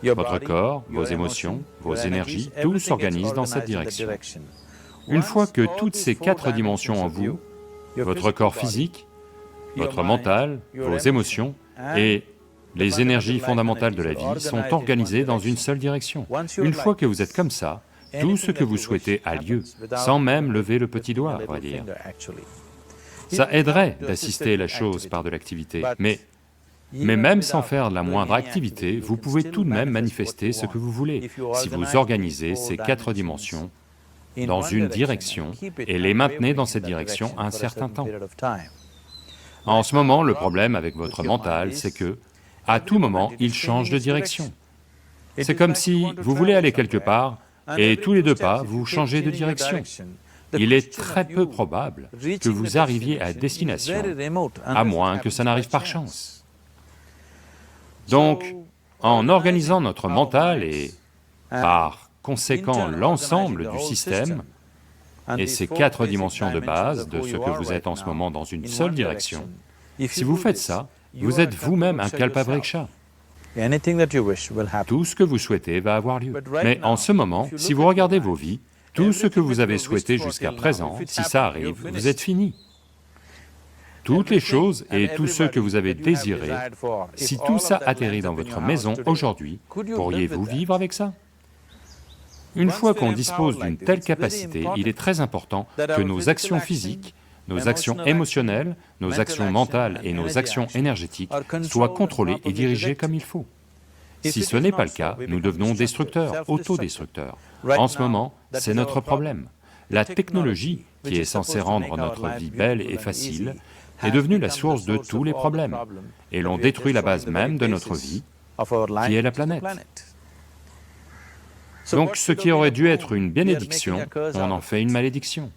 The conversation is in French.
Votre corps, vos émotions, vos énergies, tout s'organise dans cette direction. Une fois que toutes ces 4 dimensions en vous, votre corps physique, votre mental, vos émotions et les énergies fondamentales de la vie sont organisées dans une seule direction. Une fois que vous êtes comme ça, tout ce que vous souhaitez a lieu, sans même lever le petit doigt, on va dire. Ça aiderait d'assister la chose par de l'activité, mais même sans faire la moindre activité, vous pouvez tout de même manifester ce que vous voulez, si vous organisez ces 4 dimensions dans une direction et les maintenez dans cette direction un certain temps. En ce moment, le problème avec votre mental, c'est que, à tout moment, il change de direction. C'est comme si vous voulez aller quelque part, et tous les 2 pas, vous changez de direction. Il est très peu probable que vous arriviez à destination, à moins que ça n'arrive par chance. Donc, en organisant notre mental et, par conséquent, l'ensemble du système, et ces 4 dimensions de base de ce que vous êtes en ce moment dans une seule direction, si vous faites ça, vous êtes vous-même un kalpavriksha. Tout ce que vous souhaitez va avoir lieu. Mais en ce moment, si vous regardez vos vies, tout ce que vous avez souhaité jusqu'à présent, si ça arrive, vous êtes fini. Toutes les choses et tous ceux que vous avez désirés, si tout ça atterrit dans votre maison aujourd'hui, pourriez-vous vivre avec ça? Une fois qu'on dispose d'une telle capacité, il est très important que nos actions physiques, nos actions émotionnelles, nos actions mentales et nos actions énergétiques soient contrôlées et dirigées comme il faut. Si ce n'est pas le cas, nous devenons destructeurs, autodestructeurs. En ce moment, c'est notre problème. La technologie, qui est censée rendre notre vie belle et facile, est devenue la source de tous les problèmes, et l'on détruit la base même de notre vie, qui est la planète. Donc ce qui aurait dû être une bénédiction, on en fait une malédiction.